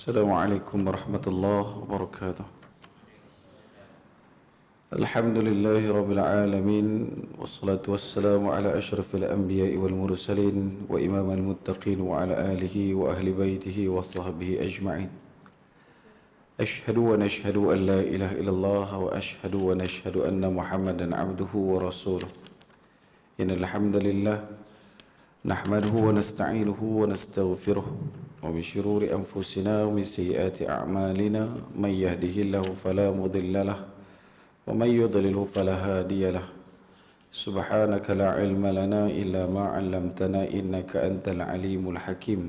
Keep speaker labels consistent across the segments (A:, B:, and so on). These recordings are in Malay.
A: السلام عليكم ورحمة الله وبركاته. الحمد لله رب العالمين، والصلاة والسلام على أشرف الأنبياء والمرسلين وإمام المتقين وعلى آله وأهل بيته وصحبه أجمعين. أشهد ونشهد أن لا إله إلا الله وأشهد ونشهد أن محمدا عبده ورسوله. إن الحمد لله نحمده ونستعينه ونستغفره ومن شرور أنفسنا ومن سيئات أعمالنا من يهده الله فلا مضل له ومن يضلله فلا هادي له. سبحانك لا علم لنا إلا ما علمتنا إنك أنت العليم الحكيم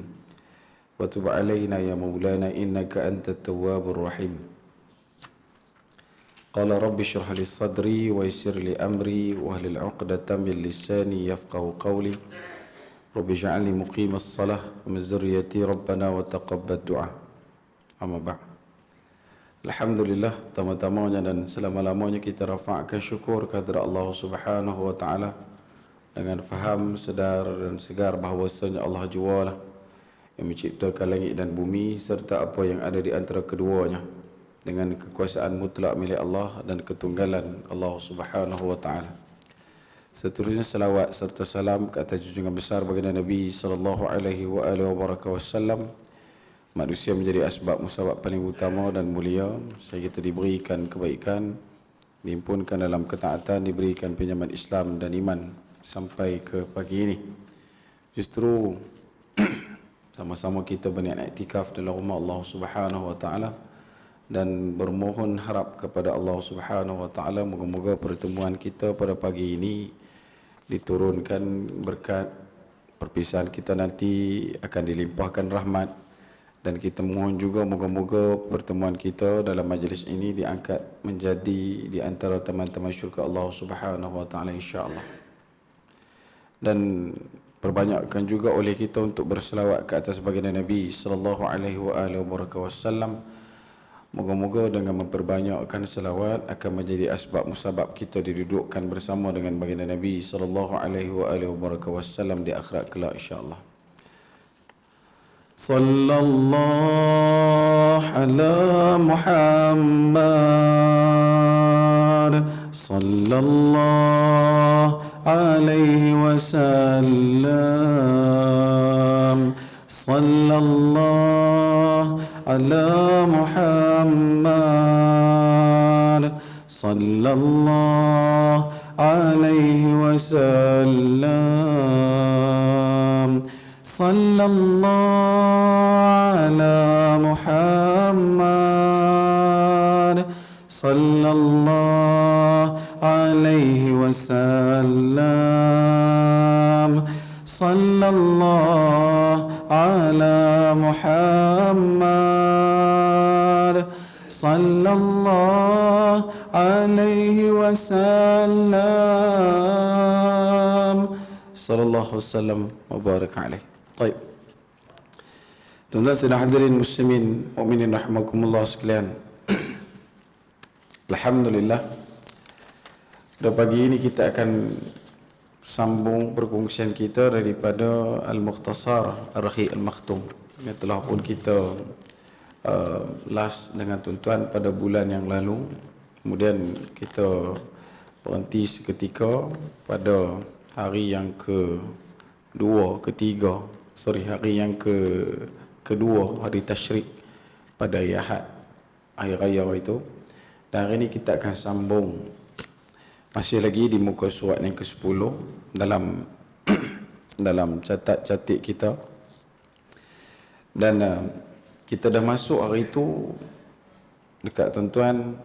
A: وتب علينا يا مولانا إنك أنت التواب الرحيم. قال رب اشرح لي صدري ويسر لي أمري واحلل عقدة من لساني يفقهوا قولي. رب اجعلني مقيم الصلاة ومن ذريتي ربنا وتقبل دعاء. Amma ba'd. Alhamdulillah, pertama-tamanya dan selama-lamanya kita rafa'kan syukur kehadrat Allah Subhanahu wa taala dengan faham, sedar dan segar bahawasanya Allah jualah yang menciptakan langit dan bumi serta apa yang ada di antara keduanya dengan kekuasaan mutlak milik Allah dan ketunggalan Allah Subhanahu wa taala. Seterusnya salawat serta salam ke atas junjungan besar baginda Nabi sallallahu alaihi wasallam, manusia menjadi asbab musabab paling utama dan mulia sehingga kita diberikan kebaikan, dihimpunkan dalam ketaatan, diberikan pinjaman Islam dan iman sampai ke pagi ini. Justru sama-sama kita berniat iktikaf dalam rumah Allah Subhanahu wa taala dan bermohon harap kepada Allah Subhanahu wa taala moga-moga pertemuan kita pada pagi ini diturunkan berkat, perpisahan kita nanti akan dilimpahkan rahmat, dan kita mohon juga moga-moga pertemuan kita dalam majlis ini diangkat menjadi di antara teman-teman syurga Allah Subhanahu wa taala insya-Allah. Dan perbanyakkan juga oleh kita untuk berselawat ke atas baginda Nabi sallallahu alaihi wasallam. Moga-moga dengan memperbanyakkan selawat akan menjadi asbab musabab kita didudukkan bersama dengan baginda Nabi sallallahu alaihi wasallam di akhirat kelak insya-Allah. Sallallahu ala Muhammad sallallahu alaihi wasallam. Sallallahu ala Muhammad sallallahu alaihi wasallam. Sallallahu ala Muhammad sallallahu alaihi wasallam. Sallallahu ala Muhammad sallallahu alaihi wasallam. Sallallahu wasallam wa barak alaihi. Baik. Tuan-tuan sedang hadirin muslimin mukminin rahimakumullah sekalian. Alhamdulillah, pada pagi ini kita akan sambung perkongsian kita daripada Al-Mukhtasar Ar-Rahiq Al-Makhtum yang telah pun kita last dengan tuan-tuan pada bulan yang lalu. Kemudian kita berhenti seketika pada hari yang hari yang kedua, hari Tasyrik pada Ahad, hari raya itu. Dan hari ini kita akan sambung masih lagi di muka surat yang ke-10 dalam dalam catat-catik kita. Dan kita dah masuk hari itu dekat tuan-tuan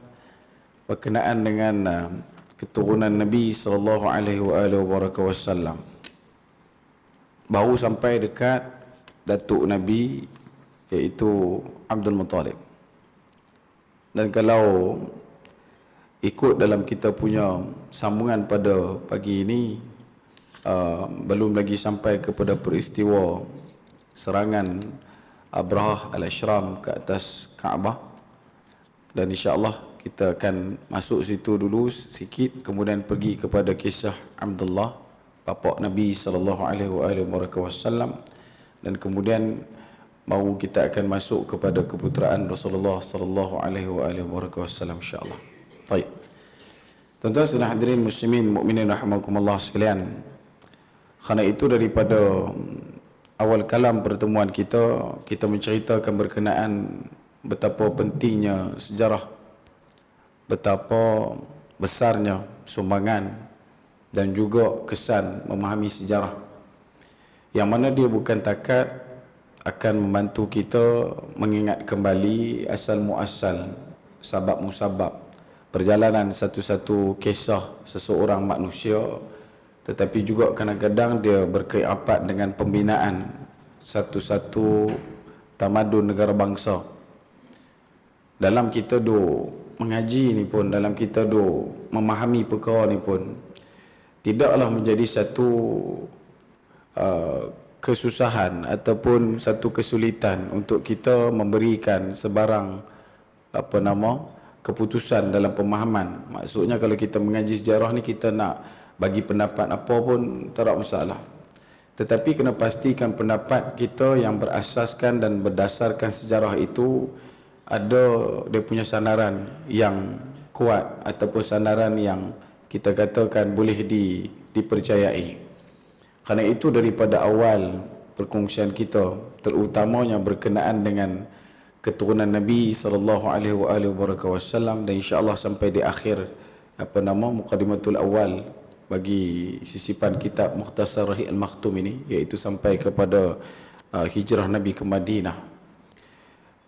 A: berkenaan dengan keturunan Nabi sallallahu alaihi wasallam. Baru sampai dekat datuk Nabi iaitu Abdul Muttalib. Dan kalau ikut dalam kita punya sambungan pada pagi ini, belum lagi sampai kepada peristiwa serangan Abrahah al-Ashram ke atas Kaabah. Dan insya-Allah kita akan masuk situ dulu sikit, kemudian pergi kepada kisah Abdullah bapa Nabi sallallahu alaihi wasallam, dan kemudian baru kita akan masuk kepada keputeraan Rasulullah sallallahu alaihi wasallam insya-Allah. Baik. Tuan-tuan dan hadirin muslimin mukminin rahimakumullah sekalian. Kerana itu daripada awal kalam pertemuan kita menceritakan berkenaan betapa pentingnya sejarah, betapa besarnya sumbangan dan juga kesan memahami sejarah, yang mana dia bukan takat akan membantu kita mengingat kembali asal muasal, sabab musabab perjalanan satu-satu kisah seseorang manusia, tetapi juga kadang-kadang dia berkaitan dengan pembinaan satu-satu tamadun negara bangsa. Dalam kita mengaji ni pun, dalam kita memahami perkara ni pun, tidaklah menjadi satu kesusahan ataupun satu kesulitan untuk kita memberikan sebarang keputusan dalam pemahaman. Maksudnya kalau kita mengaji sejarah ni, kita nak bagi pendapat apa pun tak ada masalah, tetapi kena pastikan pendapat kita yang berasaskan dan berdasarkan sejarah itu ada dia punya sandaran yang kuat ataupun sandaran yang kita katakan boleh dipercayai. Kerana itu daripada awal perkongsian kita, terutamanya berkenaan dengan keturunan Nabi sallallahu alaihi wasallam, dan insya-Allah sampai di akhir muqaddimatul awal bagi sisipan kitab Mukhtasar Rahiq Al-Makhtum ini, iaitu sampai kepada hijrah Nabi ke Madinah.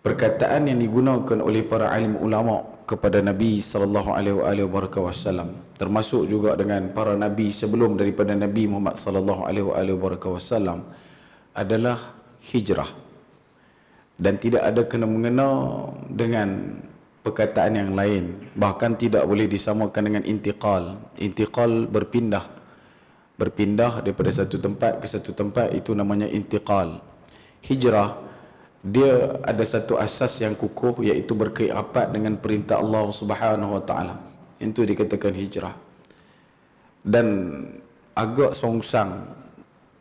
A: Perkataan yang digunakan oleh para alim ulama kepada Nabi sallallahu alaihi wasallam, termasuk juga dengan para nabi sebelum daripada Nabi Muhammad sallallahu alaihi wasallam, adalah hijrah, dan tidak ada kena mengena dengan perkataan yang lain. Bahkan tidak boleh disamakan dengan intiqal. Intiqal berpindah daripada satu tempat ke satu tempat, itu namanya intiqal. Hijrah dia ada satu asas yang kukuh, iaitu berkaitan dengan perintah Allah Subhanahu wa taala. Itu dikatakan hijrah. Dan agak songsang,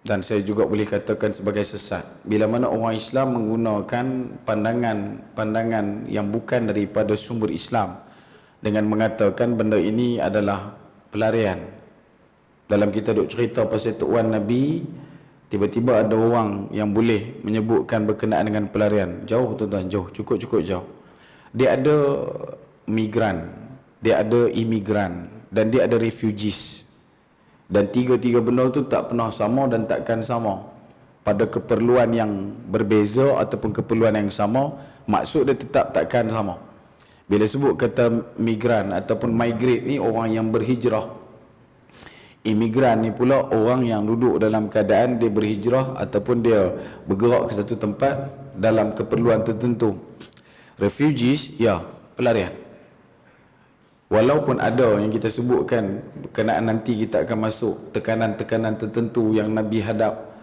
A: dan saya juga boleh katakan sebagai sesat, bila mana orang Islam menggunakan pandangan yang bukan daripada sumber Islam dengan mengatakan benda ini adalah pelarian. Dalam kita duk cerita pasal Tok Wan Nabi, tiba-tiba ada orang yang boleh menyebutkan berkenaan dengan pelarian. Jauh tuan-tuan, jauh, cukup jauh. Dia ada migran, dia ada imigran, dan dia ada refugees. Dan tiga-tiga benda tu tak pernah sama dan takkan sama. Pada keperluan yang berbeza ataupun keperluan yang sama, maksud dia tetap takkan sama. Bila sebut kata migran ataupun migrate ni, orang yang berhijrah. Imigran ni pula orang yang duduk dalam keadaan dia berhijrah ataupun dia bergerak ke satu tempat dalam keperluan tertentu. Refugees, ya, pelarian. Walaupun ada yang kita sebutkan berkenaan nanti kita akan masuk tekanan-tekanan tertentu yang Nabi hadap,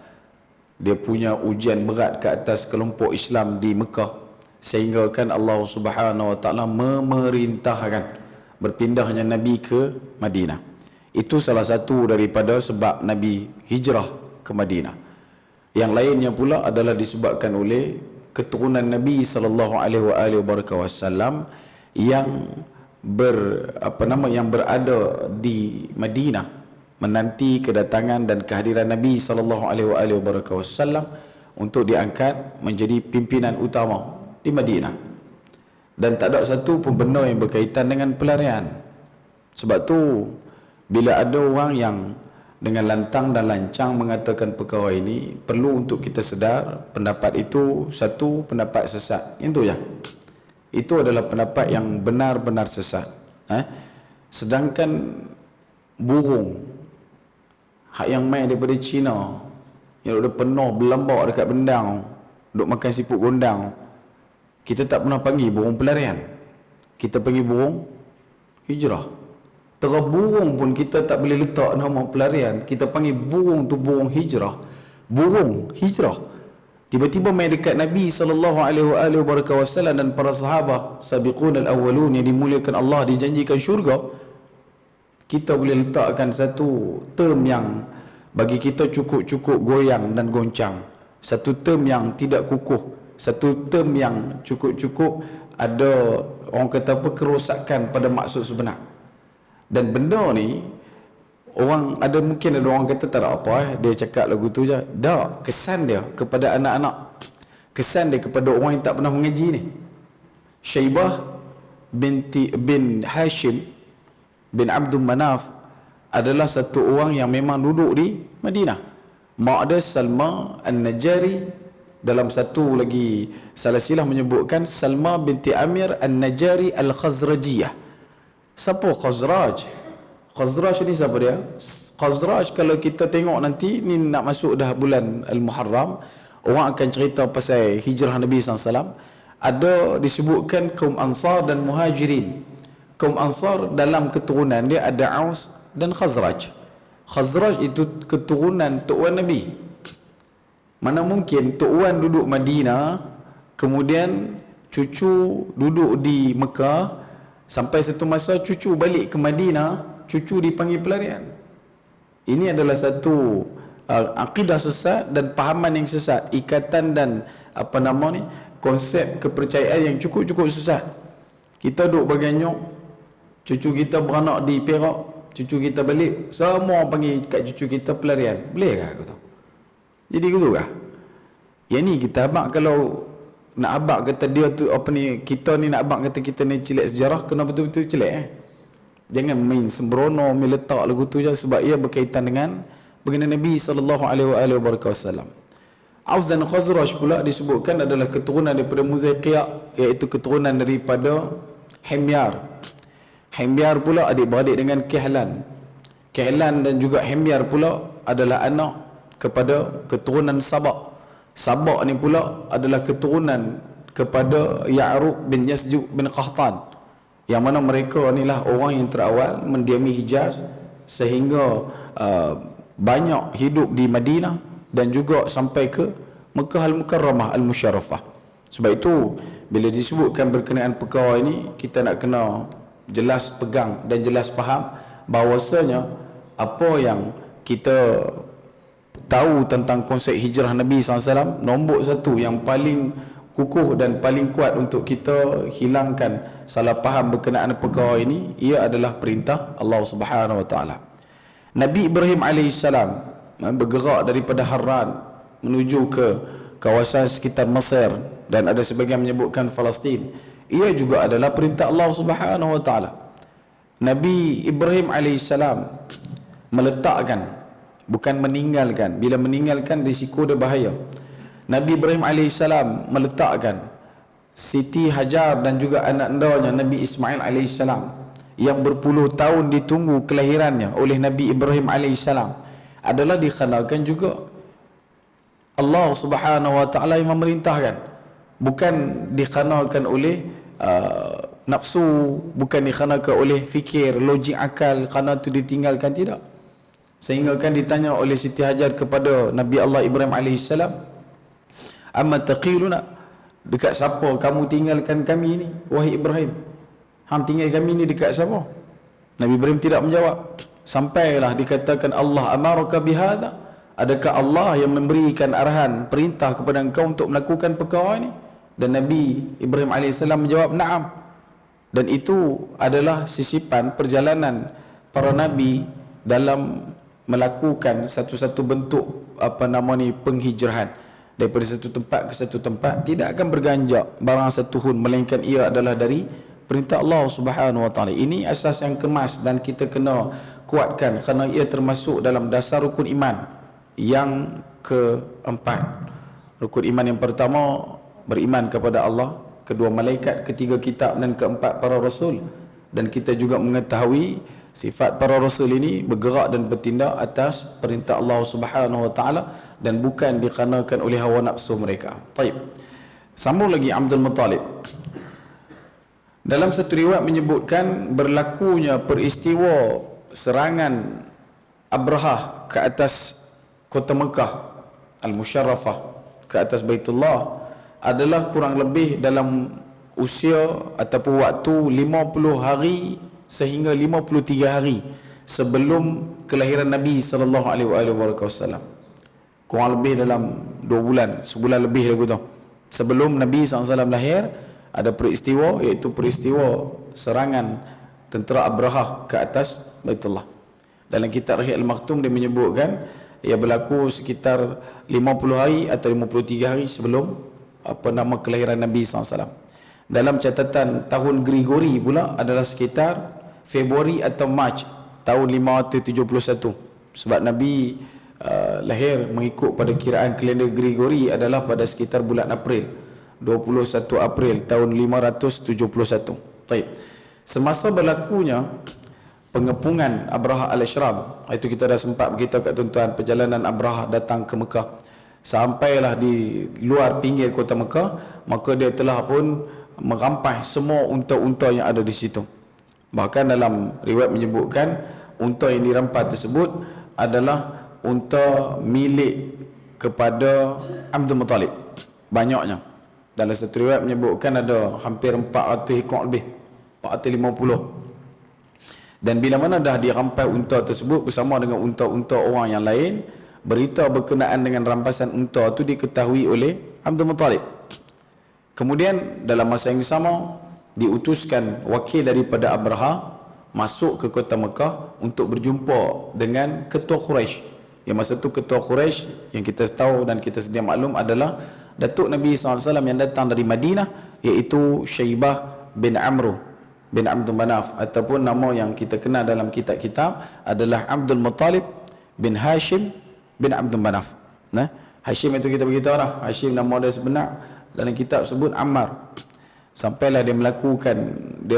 A: dia punya ujian berat ke atas kelompok Islam di Mekah, sehingga kan Allah Subhanahu wa taala memerintahkan berpindahnya Nabi ke Madinah. Itu salah satu daripada sebab Nabi hijrah ke Madinah. Yang lainnya pula adalah disebabkan oleh keturunan Nabi sallallahu alaihi wasallam yang yang berada di Madinah menanti kedatangan dan kehadiran Nabi sallallahu alaihi wasallam untuk diangkat menjadi pimpinan utama di Madinah. Dan tak ada satu pun benda yang berkaitan dengan pelarian. Sebab tu bila ada orang yang dengan lantang dan lancang mengatakan perkara ini, perlu untuk kita sedar pendapat itu satu pendapat sesat. Itu ya. Itu adalah pendapat yang benar-benar sesat. Sedangkan burung hak yang main daripada Cina, yang duduk penuh berlambak dekat bendang, duduk makan siput gondang, kita tak pernah panggil burung pelarian, kita panggil burung hijrah. Tera burung pun kita tak boleh letak nama pelarian, kita panggil burung tu burung hijrah. Burung hijrah tiba-tiba main dekat Nabi sallallahu alaihi wasallam dan para sahabat sabiqun al-awwalun yang dimuliakan Allah, dijanjikan syurga. Kita boleh letakkan satu term yang bagi kita cukup-cukup goyang dan goncang, satu term yang tidak kukuh, satu term yang cukup-cukup ada orang kata apa, kerosakan pada maksud sebenar. Dan benda ni orang ada, mungkin ada orang kata tak ada apa dia cakap lagu tu je. Tak, kesan dia kepada anak-anak, kesan dia kepada orang yang tak pernah mengaji ni. Syaibah bin Hashim bin Abdul Manaf adalah satu orang yang memang duduk di Madinah. Mak dia Salma An-Najari. Dalam satu lagi salasilah menyebutkan Salma binti Amir An-Najari Al-Khazrajiyah. Siapa Khazraj? Khazraj ni siapa dia? Khazraj kalau kita tengok nanti ni nak masuk dah bulan Al-Muharram, orang akan cerita pasal hijrah Nabi SAW. Ada disebutkan kaum Ansar dan Muhajirin. Kaum Ansar dalam keturunan dia ada Aus dan Khazraj. Khazraj itu keturunan Tok Wan Nabi. Mana mungkin Tok Wan duduk Madinah, kemudian cucu duduk di Mekah, sampai satu masa cucu balik ke Madinah, cucu dipanggil pelarian. Ini adalah satu akidah sesat dan pahaman yang sesat, ikatan dan apa nama ni, konsep kepercayaan yang cukup-cukup sesat. Kita duduk baganyok, cucu kita beranak di Perak, cucu kita balik, semua panggil kat cucu kita pelarian. Boleh tak kata? Jadi gitu kah? Yang ni kita abang, kalau nak abang kata dia tu apa ni, kita ni nak abang kata kita ni cilik sejarah, kena betul-betul cilik Jangan main sembrono, main letak lagu tu je, sebab ia berkaitan dengan baginda Nabi SAW. Aus dan Khazraj pula disebutkan adalah keturunan daripada Muzaiqiyah, iaitu keturunan daripada Himyar. Himyar pula adik-beradik dengan Kihlan. Kihlan dan juga Himyar pula adalah anak kepada keturunan Sabak. Sabak ni pula adalah keturunan kepada Ya'rub bin Yasjuj bin Qahtan, yang mana mereka inilah orang yang terawal mendiami Hijaz sehingga banyak hidup di Madinah dan juga sampai ke Mekah Al-Mukarramah Al-Musyarrafah. Sebab itu bila disebutkan berkenaan perkara ini, kita nak kena jelas pegang dan jelas faham bahawasanya apa yang kita tahu tentang konsep hijrah Nabi SAW, nombor satu yang paling kukuh dan paling kuat untuk kita hilangkan salah faham berkenaan perkara ini, ia adalah perintah Allah Subhanahu Wa Taala. Nabi Ibrahim AS bergerak daripada Harran menuju ke kawasan sekitar Mesir, dan ada sebagian menyebutkan Palestin. Ia juga adalah perintah Allah Subhanahu Wa Taala. Nabi Ibrahim AS meletakkan, bukan meninggalkan. Bila meninggalkan risiko dia bahaya. Nabi Ibrahim AS meletakkan Siti Hajar dan juga anak andanya Nabi Ismail AS yang berpuluh tahun ditunggu kelahirannya oleh Nabi Ibrahim AS adalah dikarenakan juga Allah Subhanahu Wa Taala yang memerintahkan, bukan dikarenakan oleh nafsu, bukan dikarenakan oleh fikir, logik, akal, kerana itu ditinggalkan, tidak. Sehingga kan ditanya oleh Siti Hajar kepada Nabi Allah Ibrahim AS, amma taqiluna, dekat siapa kamu tinggalkan kami ni, wahai Ibrahim? Hang tinggal kami ni dekat siapa? Nabi Ibrahim tidak menjawab. Sampailah dikatakan Allah amaraka bihadha, adakah Allah yang memberikan arahan, perintah kepada engkau untuk melakukan perkara ini? Dan Nabi Ibrahim AS menjawab na'am. Dan itu adalah sisipan perjalanan para nabi dalam melakukan satu-satu bentuk apa nama ni, penghijrahan daripada satu tempat ke satu tempat. Tidak akan berganjak barang satu hun, melainkan ia adalah dari perintah Allah Subhanahu Wa Taala. Ini asas yang kemas dan kita kena kuatkan, kerana ia termasuk dalam dasar rukun iman yang keempat. Rukun iman yang pertama, beriman kepada Allah, kedua malaikat, ketiga kitab, dan keempat para rasul. Dan kita juga mengetahui sifat para rasul ini bergerak dan bertindak atas perintah Allah Subhanahu Wa Taala dan bukan dikarenakan oleh hawa nafsu mereka. Baik. Sambung lagi Abdul Muttalib. Dalam satu riwayat menyebutkan berlakunya peristiwa serangan Abrahah ke atas kota Mekah Al-Musyarrafah, ke atas Baitullah, adalah kurang lebih dalam usia ataupun waktu 50 hari sehingga 53 hari sebelum kelahiran Nabi SAW. Kurang lebih dalam 2 bulan, sebulan lebih lagu tu. Sebelum Nabi SAW lahir, ada peristiwa, iaitu peristiwa serangan tentera Abrahah ke atas Baitullah. Dalam kitab Rahiq Al-Maktum dia menyebutkan ia berlaku sekitar 50 hari atau 53 hari sebelum kelahiran Nabi SAW. Dalam catatan tahun Grigori pula adalah sekitar Februari atau Mac tahun 571. Sebab Nabi lahir mengikut pada kiraan kalender Grigori adalah pada sekitar bulan April, 21 April tahun 571. Baik. Semasa berlakunya pengepungan Abrahah al-Ashram, itu kita dah sempat beritahu kat tuan-tuan, perjalanan Abrahah datang ke Mekah, sampailah di luar pinggir kota Mekah, maka dia telah pun merampas semua unta-unta yang ada di situ. Bahkan dalam riwayat menyebutkan unta yang dirampas tersebut adalah unta milik kepada Abdul Muttalib. Banyaknya. Dalam satu riwayat menyebutkan ada hampir 400 ekor lebih, 450. Dan bila mana dah dirampas unta tersebut bersama dengan unta-unta orang yang lain, berita berkenaan dengan rampasan unta itu diketahui oleh Abdul Muttalib. Kemudian dalam masa yang sama diutuskan wakil daripada Abrahah masuk ke kota Mekah untuk berjumpa dengan ketua Quraisy. Yang masa itu ketua Quraisy yang kita tahu dan kita sedia maklum adalah Datuk Nabi SAW yang datang dari Madinah, iaitu Syaibah bin Amr bin Abdul Manaf, ataupun nama yang kita kenal dalam kitab-kitab adalah Abdul Muttalib bin Hashim bin Abdul Manaf. Nah, Hashim itu kita beritahu lah, Hashim nama dia sebenar dalam kitab sebut Ammar. Sampailah dia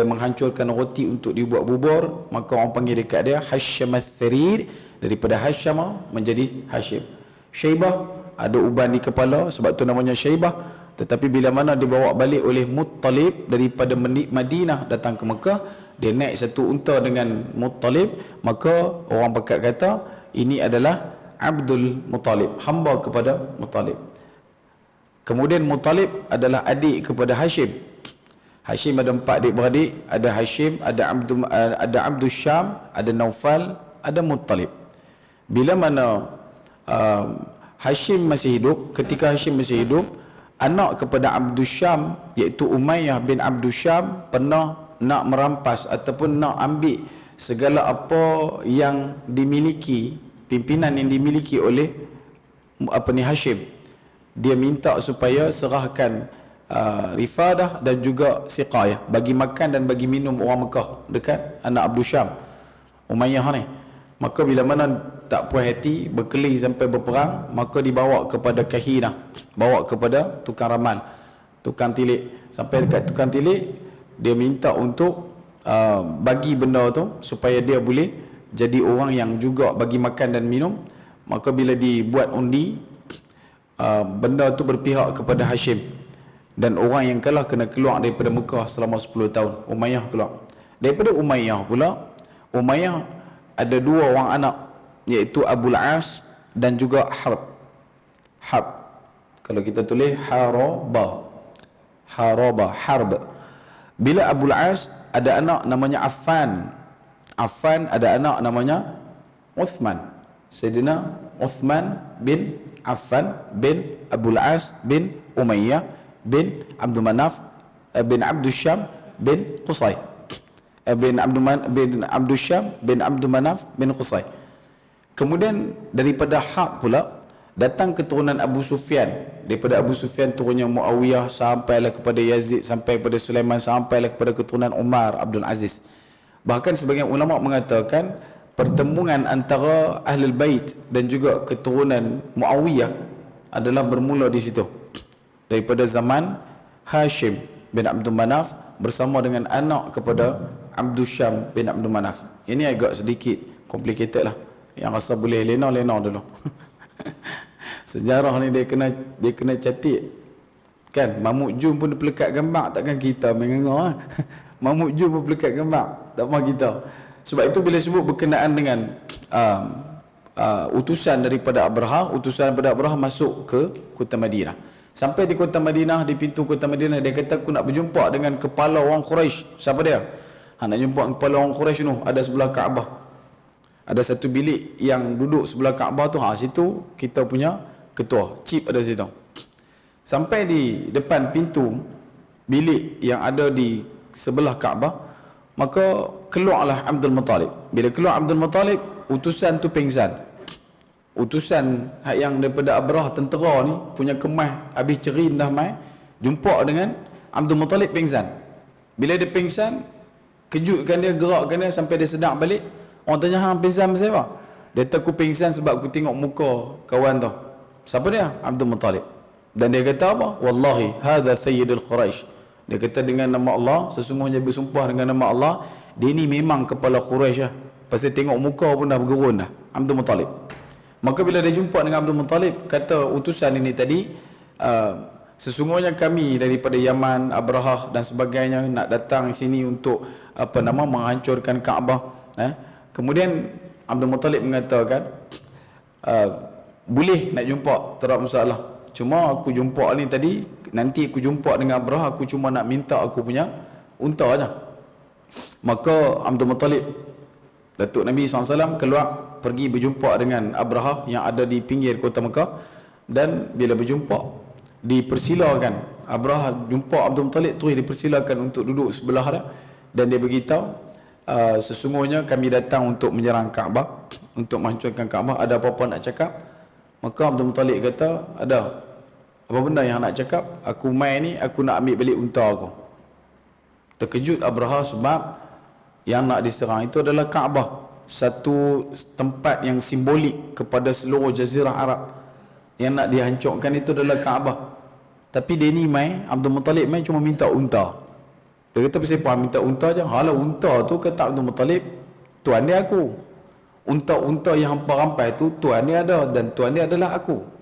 A: menghancurkan roti untuk dibuat bubur, maka orang panggil dekat dia Hasham al-Tharir, daripada Hashama menjadi Hashim. Syaibah ada uban di kepala, sebab tu namanya Syaibah. Tetapi bila mana dibawa balik oleh Muttalib daripada Madinah datang ke Mekah, dia naik satu unta dengan Muttalib, maka orang pakat kata ini adalah Abdul Muttalib, hamba kepada Muttalib. Kemudian Muttalib adalah adik kepada Hashim. Hashim ada 4 adik-beradik, ada Hashim, ada Abdul Syam, ada Naufal, ada Muttalib. Bila mana Hashim masih hidup, ketika Hashim masih hidup, anak kepada Abdul Syam iaitu Umayyah bin Abdul Syam pernah nak merampas ataupun nak ambil segala apa yang dimiliki, pimpinan yang dimiliki oleh Hashim. Dia minta supaya serahkan rifadah dan juga siqayah, bagi makan dan bagi minum orang Mekah dekat anak Abdul Syam, Umayyah ni. Maka bila mana tak puas hati, berkeli sampai berperang, maka dibawa kepada kahinah, bawa kepada tukang ramal, tukang tilik. Sampai dekat tukang tilik, dia minta untuk bagi benda tu supaya dia boleh jadi orang yang juga bagi makan dan minum. Maka bila dibuat undi, benda tu berpihak kepada Hashim, dan orang yang kalah kena keluar daripada Mekah selama 10 tahun. Umayyah keluar. Daripada Umayyah pula, Umayyah ada 2 orang anak, iaitu Abul As dan juga Harb. Kalau kita tulis Harb. Bila Abul As ada anak namanya Affan ada anak namanya Uthman. Sayyidina Uthman bin Affan bin Abul As bin Umayyah bin Abdul Manaf bin Abdul Syam bin Qusay bin Abdul Syam bin Abdul Manaf bin Qusay. Kemudian daripada Harb pula datang keturunan Abu Sufyan. Daripada Abu Sufyan turunnya Muawiyah, sampailah kepada Yazid, sampai kepada Sulaiman, sampailah kepada keturunan Umar Abdul Aziz. Bahkan sebagian ulama mengatakan pertemuan antara Ahlul Bait dan juga keturunan Muawiyah adalah bermula di situ, daripada zaman Hashim bin Abdul Manaf bersama dengan anak kepada Abdul Syam bin Abdul Manaf. Ini agak sedikit complicated lah, yang rasa boleh lena dulu. Sejarah ni dia kena catik kan. Mahmud Jum pun pelekat gambar, takkan kita mengengah. Mahmud Jum pun pelekat gambar, tak mahu kita. Sebab itu bila sebut berkenaan dengan utusan daripada Abrahah masuk ke kota Madinah. Sampai di kota Madinah, di pintu kota Madinah, dia kata aku nak berjumpa dengan kepala orang Quraisy. Siapa dia? Nak jumpa kepala orang Quraisy tu, ada sebelah Kaabah. Ada satu bilik yang duduk sebelah Kaabah tu, situ kita punya ketua, chief ada situ. Sampai di depan pintu bilik yang ada di sebelah Kaabah, maka keluarlah Abdul Muttalib. Bila keluar Abdul Muttalib, utusan tu pingsan. Utusan yang daripada Abrah, tentera ni punya kemas habis cerin dah mai, jumpa dengan Abdul Muttalib pingsan. Bila dia pingsan, kejutkan dia, gerakkan dia sampai dia sedar balik. Orang tanya, hang pingsan pasal apa? Dia kata, aku pingsan sebab aku tengok muka kawan tu. Siapa dia? Abdul Muttalib. Dan dia kata apa? Wallahi hadza sayyidul Quraisy. Dia kata dengan nama Allah, sesungguhnya bersumpah dengan nama Allah, dia ni memang kepala Quraisy lah. Pasal tengok muka pun dah bergerun dah, Abdul Muttalib. Maka bila dia jumpa dengan Abdul Muttalib, kata utusan ini tadi, sesungguhnya kami daripada Yaman, Abrahah dan sebagainya nak datang sini untuk menghancurkan Kaabah. Kemudian Abdul Muttalib mengatakan, boleh nak jumpa, tak ada masalah. Cuma aku jumpa ni tadi, nanti aku jumpa dengan Abrahah, aku cuma nak minta aku punya unta aja. Maka Abdul Muttalib, Datuk Nabi SAW keluar pergi berjumpa dengan Abrahah yang ada di pinggir kota Mekah. Dan bila berjumpa, dipersilakan. Abrahah jumpa Abdul Muttalib, terus dipersilakan untuk duduk sebelah dia. Dan dia beritahu, sesungguhnya kami datang untuk menyerang Kaabah, untuk menghancurkan Kaabah. Ada apa-apa nak cakap? Maka Abdul Muttalib kata, ada. Apa benda yang nak cakap? Aku main ni, aku nak ambil balik unta aku. Terkejut Abrahah sebab yang nak diserang itu adalah Kaabah, satu tempat yang simbolik kepada seluruh jazirah Arab. Yang nak dihancurkan itu adalah Kaabah. Tapi dia ni main, Abdul Muttalib main cuma minta unta. Dia kata, pasal apa minta unta je? Halah, unta tu kata Abdul Muttalib, tuan dia aku. Unta-unta yang hampa rampai tu tuan dia ada, dan tuan dia adalah aku.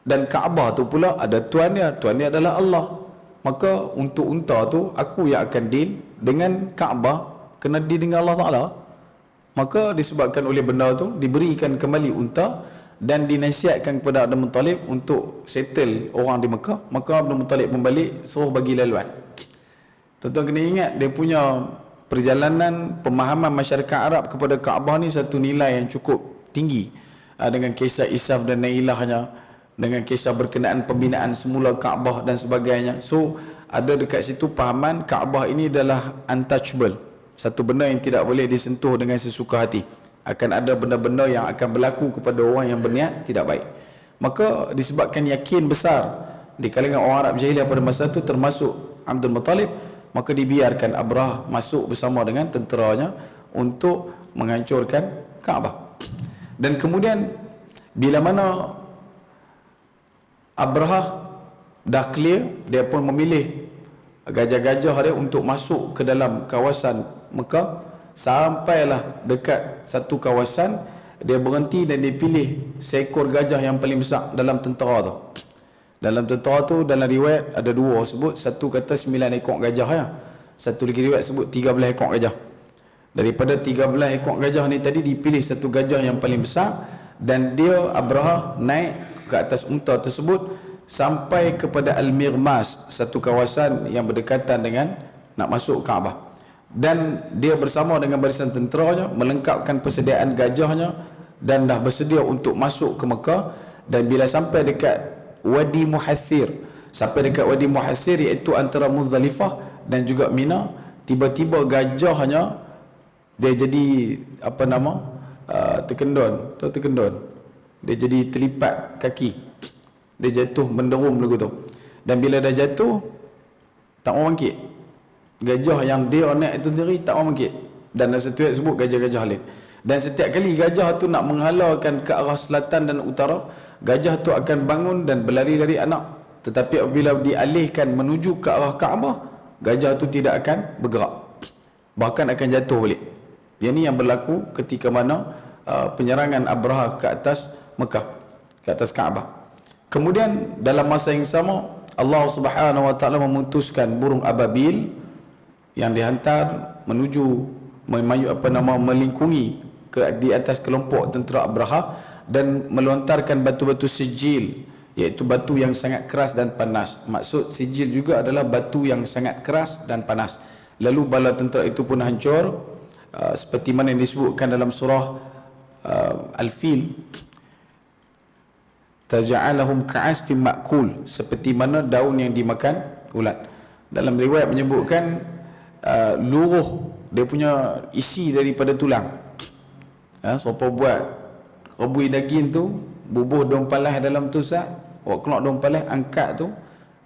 A: Dan Kaabah tu pula ada tuan dia adalah Allah. Maka untuk unta tu aku yang akan deal, dengan Kaabah kena deal dengan Allah Ta'ala. Maka disebabkan oleh benda tu, diberikan kembali unta dan dinasihatkan kepada Abdul Muttalib untuk settle orang di Mekah. Maka Abdul Muttalib membalik, suruh bagi laluan. Tuan-tuan kena ingat, dia punya perjalanan pemahaman masyarakat Arab kepada Kaabah ni satu nilai yang cukup tinggi. Dengan kisah Isaf dan Nailahnya, dengan kisah berkenaan pembinaan semula Kaabah dan sebagainya. So ada dekat situ pahaman Kaabah ini adalah untouchable, satu benda yang tidak boleh disentuh dengan sesuka hati. Akan ada benda-benda yang akan berlaku kepada orang yang berniat tidak baik. Maka disebabkan yakin besar di kalangan orang Arab jahiliah pada masa itu, termasuk Abdul Muttalib, maka dibiarkan Abrah masuk bersama dengan tenteranya untuk menghancurkan Kaabah. Dan kemudian bila mana Abrahah dah clear, dia pun memilih gajah-gajah dia untuk masuk ke dalam kawasan Mekah. Sampailah dekat satu kawasan, dia berhenti dan dia pilih seekor gajah yang paling besar dalam tentera tu. Dalam tentera tu, dalam riwayat ada dua sebut, satu kata 9 ekor gajah ya. Satu lagi riwayat sebut 13 ekor gajah. Daripada 13 ekor gajah ni tadi dipilih satu gajah yang paling besar, dan dia Abrahah naik ke atas unta tersebut sampai kepada Al-Mirmas, satu kawasan yang berdekatan dengan nak masuk Kaabah. Dan dia bersama dengan barisan tenteranya melengkapkan persediaan gajahnya dan dah bersedia untuk masuk ke Mekah. Dan bila sampai dekat Wadi Muhassir, sampai dekat Wadi Muhassir iaitu antara Muzdalifah dan juga Mina, tiba-tiba gajahnya dia jadi terkendon. Tahu terkendon? Dia jadi terlipat kaki, dia jatuh menderum lagu tu. Dan bila dah jatuh, tak mau bangkit. Gajah yang dia naik itu sendiri tak mau bangkit. Dan dalam satu ayat sebut gajah-gajah lain. Dan setiap kali gajah tu nak menghalalkan ke arah selatan dan utara, gajah tu akan bangun dan berlari dari anak. Tetapi apabila dialihkan menuju ke arah Kaabah, gajah tu tidak akan bergerak, bahkan akan jatuh balik. Yang ni yang berlaku ketika mana penyerangan Abrahah ke atas Mekah, ke atas Kaabah. Kemudian dalam masa yang sama, Allah Subhanahu wa taala memutuskan burung ababil yang dihantar menuju melingkungi di atas kelompok tentera Abrahah dan melontarkan batu-batu sijil, iaitu batu yang sangat keras dan panas. Maksud sijil juga adalah batu yang sangat keras dan panas. Lalu bala tentera itu pun hancur, seperti mana yang disebutkan dalam surah Al-Fil. taja'alahum ka'asfin ma'kul, seperti mana daun yang dimakan ulat. Dalam riwayat menyebutkan luruh dia punya isi daripada tulang. Siapa buat rebui daging tu, bubuh daun palas dalam tu sat, awak keluar daun palas, angkat tu,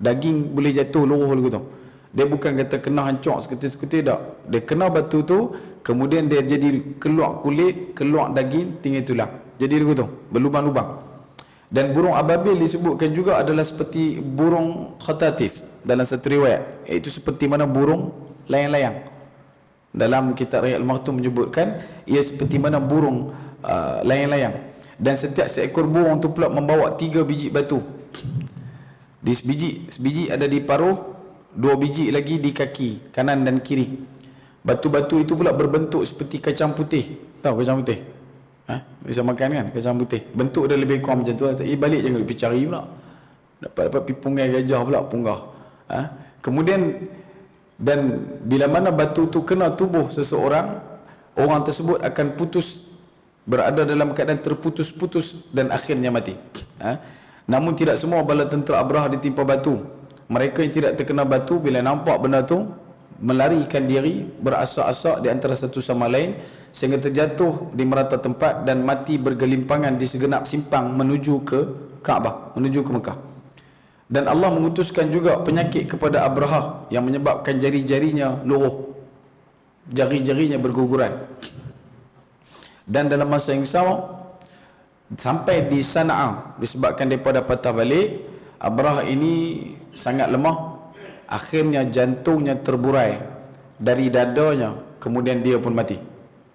A: daging boleh jatuh luruh lagu tu. Dia bukan kata kena hancur seketika-seketika, tak. Dia kena batu tu, kemudian dia jadi keluar kulit, keluar daging, tinggal tulang. Jadi lagu tu, berlubang-lubang. Dan burung ababil disebutkan juga adalah seperti burung khatatif dalam satu riwayat, iaitu seperti mana burung layang-layang. Dalam kitab Riwayat Al-Maktum menyebutkan ia seperti mana burung layang-layang. Dan setiap seekor burung tu pula membawa 3 biji batu. Di sebiji ada di paruh, 2 biji lagi di kaki kanan dan kiri. Batu-batu itu pula berbentuk seperti kacang putih. Tahu kacang putih? Bisa makan kan kacang putih? Bentuk dia lebih kurang macam tu. Balik jangan pergi cari pula. Dapat pipungai gajah pula punggah. Kemudian, dan bila mana batu tu kena tubuh seseorang, orang tersebut akan putus, berada dalam keadaan terputus-putus dan akhirnya mati. Namun tidak semua bala tentera Abraha ditimpa batu. Mereka yang tidak terkena batu, bila nampak benda tu, melarikan diri, berasak-asak di antara satu sama lain, sehingga terjatuh di merata tempat dan mati bergelimpangan di segenap simpang menuju ke Kaabah, menuju ke Mekah. Dan Allah mengutuskan juga penyakit kepada Abraha yang menyebabkan jari-jarinya luruh, jari-jarinya berguguran. Dan dalam masa yang sama, sampai di Sana'a, disebabkan daripada patah balik, Abraha ini sangat lemah. Akhirnya jantungnya terburai dari dadanya, kemudian dia pun mati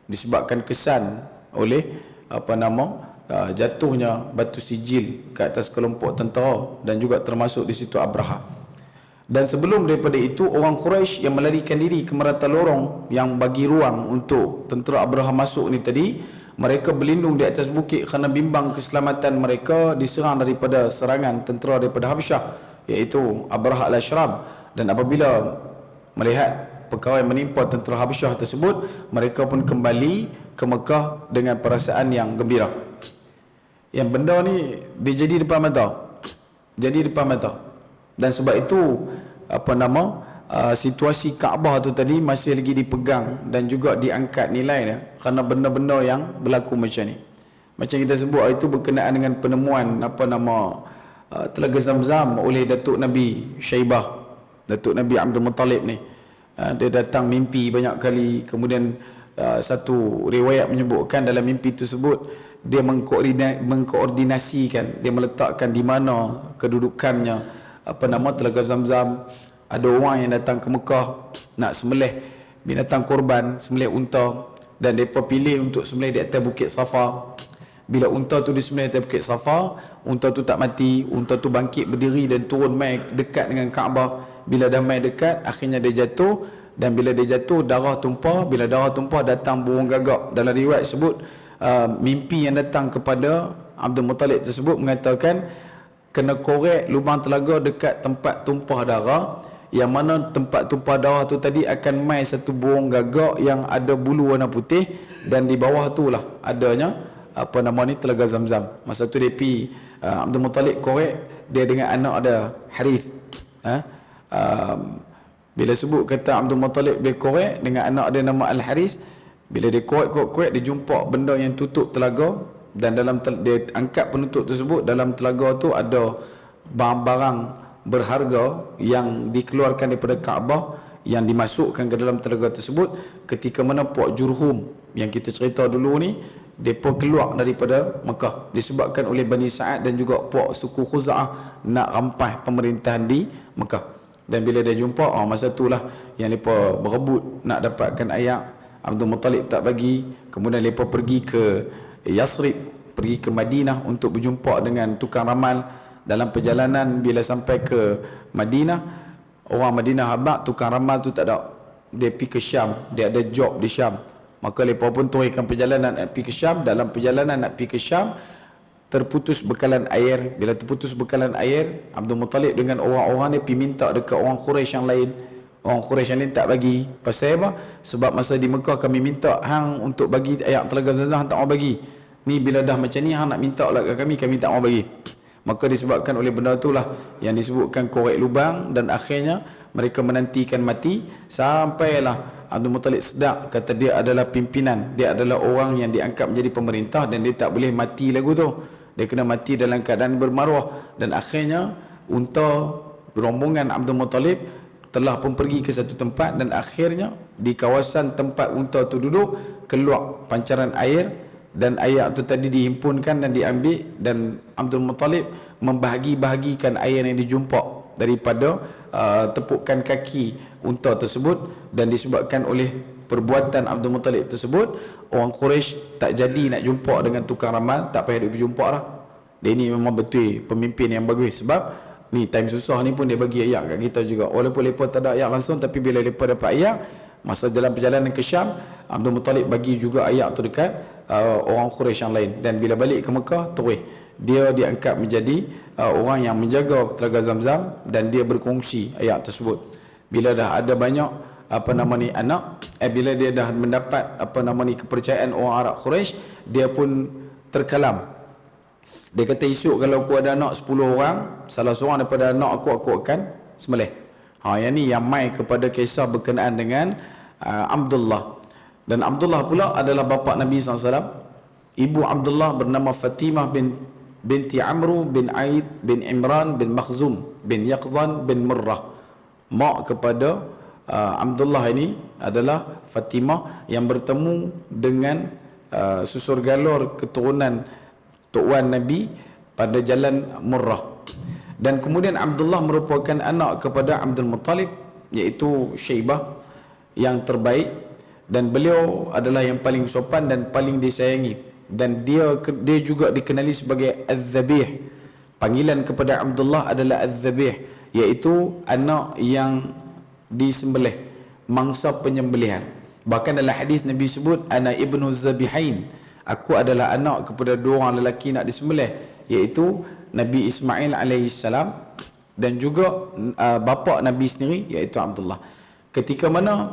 A: disebabkan kesan oleh jatuhnya batu sijil ke atas kelompok tentera, dan juga termasuk di situ Abraha. Dan sebelum daripada itu, orang Quraisy yang melarikan diri ke merata lorong yang bagi ruang untuk tentera Abraha masuk ni tadi, mereka berlindung di atas bukit kerana bimbang keselamatan mereka diserang daripada serangan tentera daripada Habsyah, iaitu Abraha al-Ashram. Dan apabila melihat perkara yang menimpa tentera Habsyah tersebut, mereka pun kembali ke Mekah dengan perasaan yang gembira. Yang benda ni dia jadi depan mata, jadi depan mata. Dan sebab itu situasi Kaabah tu tadi masih lagi dipegang dan juga diangkat nilainya kerana benda-benda yang berlaku macam ni. Macam kita sebut itu berkenaan dengan penemuan Telaga Zamzam oleh Datuk Nabi Syaibah, Datuk Nabi Abdul Muttalib ni. Dia datang mimpi banyak kali. Kemudian satu riwayat menyebutkan dalam mimpi tersebut dia mengkoordinasikan, dia meletakkan di mana kedudukannya Telaga Zamzam. Ada orang yang datang ke Mekah nak sembelih binatang korban, sembelih unta, dan mereka pilih untuk sembelih di atas Bukit Safa. Bila unta tu disembelih di atas Bukit Safa, unta tu tak mati, unta tu bangkit berdiri dan turun mai dekat dengan Kaabah. Bila dah mai dekat, akhirnya dia jatuh, dan bila dia jatuh darah tumpah. Bila darah tumpah, datang burung gagak. Dalam riwayat sebut mimpi yang datang kepada Abdul Muttalib tersebut mengatakan kena korek lubang telaga dekat tempat tumpah darah, yang mana tempat tumpah darah tu tadi akan mai satu burung gagak yang ada bulu warna putih, dan di bawah tu lah adanya Telaga Zamzam. Masa tu dia pergi Abdul Muttalib korek dia dengan anak dia Harith. Bila sebut kata Abdul Muttalib dia korek dengan anak dia nama Al-Haris, bila dia korek dia jumpa benda yang tutup telaga, dan dalam dia angkat penutup tersebut, dalam telaga tu ada barang-barang berharga yang dikeluarkan daripada Kaabah, yang dimasukkan ke dalam telaga tersebut. Ketika mana Puak Jurhum yang kita cerita dulu ni, mereka keluar daripada Mekah disebabkan oleh Bani Sa'ad dan juga Puak suku Khuza'ah nak rampas pemerintahan di Mekah. Dan bila dia jumpa, masa itulah yang mereka berebut nak dapatkan ayak. Abdul Muttalib tak bagi. Kemudian mereka pergi ke Yasrib, pergi ke Madinah untuk berjumpa dengan tukang ramal. Dalam perjalanan bila sampai ke Madinah, orang Madinah habaq tukang ramal tu tak ada. Dia pergi ke Syam, dia ada job di Syam. Maka mereka pun turunkan perjalanan nak pergi ke Syam. Dalam perjalanan nak pergi ke Syam, terputus bekalan air. Bila terputus bekalan air, Abdul Muttalib dengan orang-orang dia pergi minta dekat orang Quraisy yang lain. Orang Quraisy yang lain tak bagi. Pasal apa? Sebab masa di Mekah kami minta hang untuk bagi ayak Telaga Zamzam, hang tak mau bagi. Ni bila dah macam ni hang nak minta lah kat kami tak mau bagi. Maka disebabkan oleh benda itulah yang disebutkan korek lubang, dan akhirnya mereka menantikan mati sampailah Abdul Muttalib sedar kata dia adalah pimpinan, dia adalah orang yang diangkat menjadi pemerintah, dan dia tak boleh mati lagu tu, dia kena mati dalam keadaan bermaruah. Dan akhirnya unta rombongan Abdul Muttalib telah pun pergi ke satu tempat, dan akhirnya di kawasan tempat unta tu duduk keluar pancaran air, dan air itu tadi dihimpunkan dan diambil, dan Abdul Muttalib membahagi-bahagikan air yang dijumpak daripada tepukan kaki unta tersebut. Dan disebabkan oleh perbuatan Abdul Muttalib tersebut, orang Quraisy tak jadi nak jumpa dengan tukang ramal, tak payah dia berjumpa lah. Dia ni memang betul pemimpin yang bagus, sebab ni time susah ni pun dia bagi ayat kat kita juga, walaupun mereka tak ada ayat langsung, tapi bila mereka dapat ayat masa dalam perjalanan ke Syam, Abdul Muttalib bagi juga ayat tu dekat orang Quraisy yang lain. Dan bila balik ke Mekah, terus dia diangkat menjadi orang yang menjaga Telaga Zamzam, dan dia berkongsi ayat tersebut. Bila dah ada banyak bila dia dah mendapat kepercayaan orang Arab Quraisy, dia pun terkalam. Dia kata, esok kalau aku ada anak 10 orang, salah seorang daripada anak aku akan sembelih. Yang ni yang mai kepada kisah berkenaan dengan Abdullah. Dan Abdullah pula adalah bapa Nabi SAW. Ibu Abdullah bernama Fatimah binti Amru bin Aid bin Imran bin Makhzum bin Yaqzan bin Murrah. Mak kepada Abdullah ini adalah Fatimah yang bertemu dengan susur galur keturunan Tok Wan Nabi pada jalan Murrah. Dan kemudian Abdullah merupakan anak kepada Abdul Muttalib, iaitu Syaibah yang terbaik, dan beliau adalah yang paling sopan dan paling disayangi. Dan dia juga dikenali sebagai Az-Zabih. Panggilan kepada Abdullah adalah Az-Zabih, iaitu anak yang disembelih, mangsa penyembelihan. Bahkan dalam hadis Nabi sebut, ana ibnu Zabihain, aku adalah anak kepada dua orang lelaki nak disembelih, iaitu Nabi Ismail alaihissalam dan juga bapa Nabi sendiri, iaitu Abdullah. Ketika mana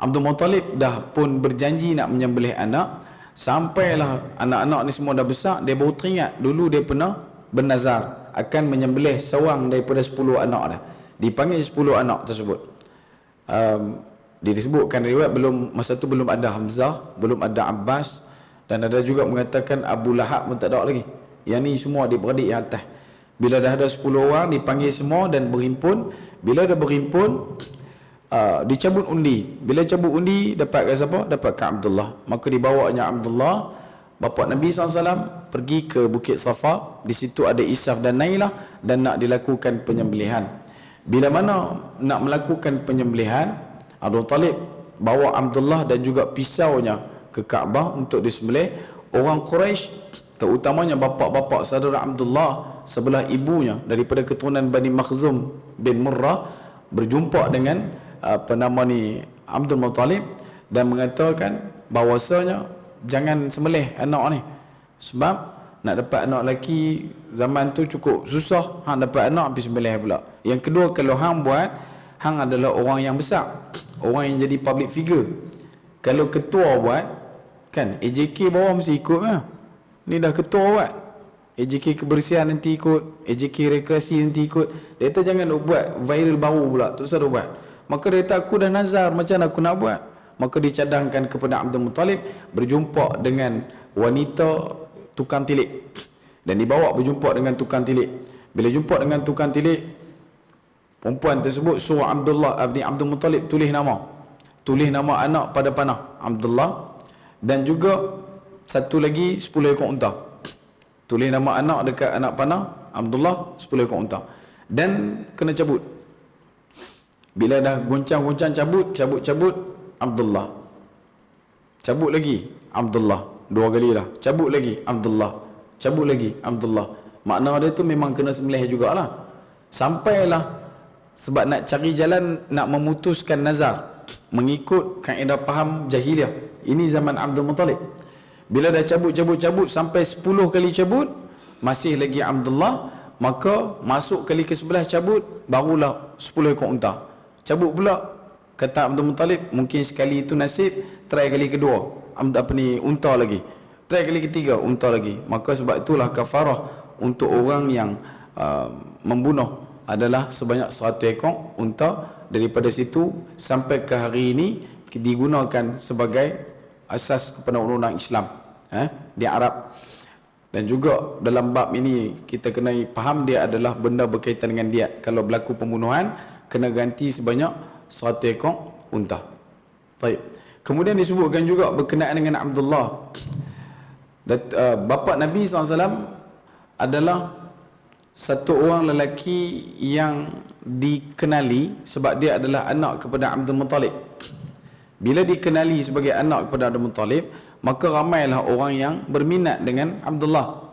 A: Abdul Muttalib dah pun berjanji nak menyembelih anak, sampailah anak-anak ni semua dah besar, dia baru teringat dulu dia pernah bernazar akan menyembelih seorang daripada 10 anak dah. Dipanggil 10 anak tersebut. Dia disebutkan riwayat masa tu belum ada Hamzah, belum ada Abbas, dan ada juga mengatakan Abu Lahab pun tak ada lagi. Yang ni semua adik-beradik yang atas. Bila dah ada 10 orang, dipanggil semua dan berhimpun. Bila dah berhimpun, dicabut undi. Bila cabut undi, dapat ke siapa? Dapat ke Abdullah. Maka dibawanya Abdullah, bapa Nabi SAW, pergi ke Bukit Safa. Di situ ada Isaf dan Nailah, dan nak dilakukan penyembelihan. Bila mana nak melakukan penyembelihan, Abdul Talib bawa Abdullah dan juga pisaunya ke Kaabah untuk disembelih. Orang Quraisy, terutamanya bapa-bapa saudara Abdullah sebelah ibunya daripada keturunan Bani Makhzum bin Murrah, berjumpa dengan Abdul Muttalib dan mengatakan bahawasanya jangan sembelih anak ni, sebab nak dapat anak lelaki zaman tu cukup susah, hang dapat anak pergi sembelih pula. Yang kedua, kalau hang buat, hang adalah orang yang besar, orang yang jadi public figure. Kalau ketua buat, kan AJK bawah mesti ikut lah. Ni dah ketua buat, AJK kebersihan nanti ikut, AJK rekreasi nanti ikut. Dia kata jangan buat viral baru pula, tu sahaja buat. Maka dia kata aku dah nazar, macam mana aku nak buat? Maka dicadangkan kepada Abdul Muttalib berjumpa dengan wanita tukang tilik, dan dibawa berjumpa dengan tukang tilik. Bila jumpa dengan tukang tilik, perempuan tersebut suruh Abdul Muttalib tulis nama anak pada panah Abdullah, dan juga satu lagi 10 ekor unta. Tulis nama anak dekat anak panah Abdullah, 10 ekor unta, dan kena cabut. Bila dah goncang-goncang cabut Abdullah, cabut lagi Abdullah, 2 kali lah, cabut lagi Abdullah, cabut lagi Abdullah. Makna dia tu memang kena sembelih jugalah. Sampailah, sebab nak cari jalan nak memutuskan nazar mengikut kaedah faham jahiliah. Ini zaman Abdul Muttalib. Bila dah cabut sampai 10 kali cabut masih lagi Abdullah, maka masuk kali ke-11 cabut, barulah 10 ekor unta. Cabut pula, kata Abdul Muttalib, mungkin sekali itu nasib, try kali kedua unta lagi, try kali ketiga unta lagi. Maka sebab itulah kafarah untuk orang yang membunuh adalah sebanyak 100 ekor unta. Daripada situ sampai ke hari ini digunakan sebagai asas kepada undang-undang Islam di Arab. Dan juga dalam bab ini kita kena faham dia adalah benda berkaitan dengan diat. Kalau berlaku pembunuhan kena ganti sebanyak 100 ekor unta. Baik. Kemudian disebutkan juga berkenaan dengan Abdullah. Bapa Nabi SAW adalah satu orang lelaki yang dikenali sebab dia adalah anak kepada Abdul Muttalib. Bila dikenali sebagai anak kepada Abdul Muttalib, maka ramailah orang yang berminat dengan Abdullah.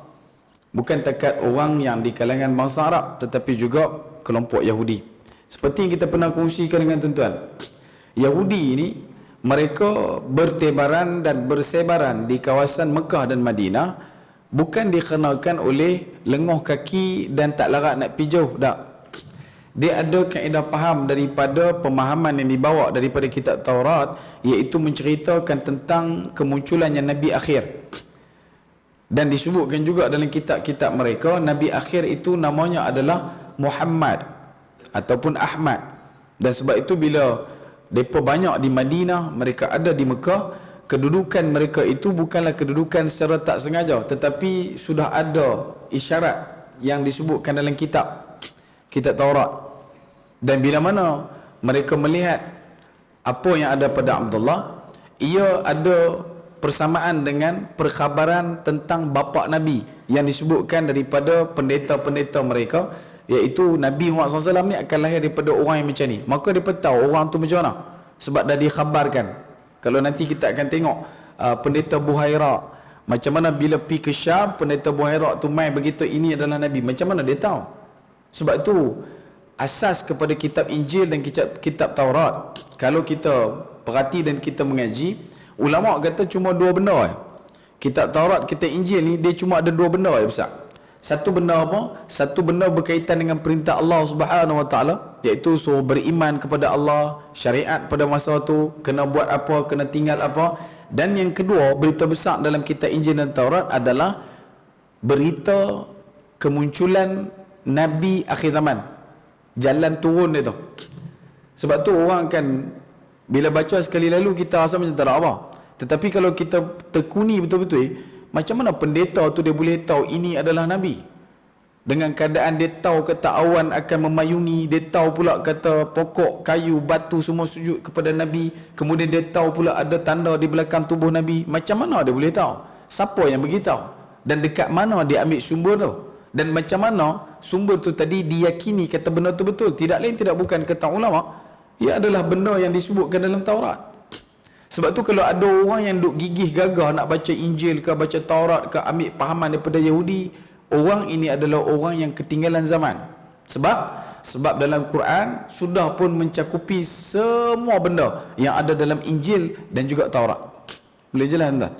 A: Bukan takat orang yang di kalangan bangsa Arab, tetapi juga kelompok Yahudi. Seperti yang kita pernah kongsikan dengan tuan-tuan, Yahudi ini mereka bertebaran dan bersebaran di kawasan Mekah dan Madinah bukan dikenakan oleh lenguh kaki dan tak larat nak pergi jauh, tak. Dia ada kaedah faham daripada pemahaman yang dibawa daripada kitab Taurat, iaitu menceritakan tentang kemunculannya Nabi akhir. Dan disebutkan juga dalam kitab-kitab mereka, Nabi akhir itu namanya adalah Muhammad ataupun Ahmad. Dan sebab itu bila mereka banyak di Madinah, mereka ada di Mekah, kedudukan mereka itu bukanlah kedudukan secara tak sengaja, tetapi sudah ada isyarat yang disebutkan dalam kitab Taurat. Dan bila mana mereka melihat apa yang ada pada Abdullah, ia ada persamaan dengan perkhabaran tentang bapa Nabi yang disebutkan daripada pendeta-pendeta mereka, iaitu Nabi Muhammad SAW ni akan lahir daripada orang yang macam ni. Maka mereka tahu orang tu macam mana, sebab dah dikhabarkan. Kalau nanti kita akan tengok pendeta Buhaira, macam mana bila pergi ke Syam, pendeta Buhaira tu mai begitu ini adalah Nabi. Macam mana dia tahu? Sebab tu asas kepada kitab Injil dan kitab Taurat, kalau kita perhati dan kita mengaji, ulama kata cuma dua benda. Kitab Taurat, kitab Injil ni dia cuma ada dua benda besar. Satu benda apa? Satu benda berkaitan dengan perintah Allah Subhanahu Wa Taala, iaitu suruh beriman kepada Allah, syariat pada masa tu, kena buat apa, kena tinggal apa. Dan yang kedua, berita besar dalam kitab Injil dan Taurat adalah berita kemunculan Nabi akhir zaman, jalan turun dia tu. Sebab tu orang kan bila baca sekali lalu kita rasa macam tak ada apa, tetapi kalau kita tekuni betul-betul, macam mana pendeta tu dia boleh tahu ini adalah Nabi? Dengan keadaan dia tahu kata awan akan memayungi, dia tahu pula kata pokok, kayu, batu semua sujud kepada Nabi, kemudian dia tahu pula ada tanda di belakang tubuh Nabi. Macam mana dia boleh tahu? Siapa yang beritahu? Dan dekat mana dia ambil sumber tu? Dan macam mana sumber tu tadi diyakini kata benda tu betul? Tidak lain tidak bukan kata ulama, ia adalah benda yang disebutkan dalam Taurat. Sebab tu kalau ada orang yang duk gigih gagah nak baca Injil ke baca Taurat ke ambil pahaman daripada Yahudi, orang ini adalah orang yang ketinggalan zaman. Sebab dalam Quran sudah pun mencakupi semua benda yang ada dalam Injil dan juga Taurat. Boleh jelas tuan?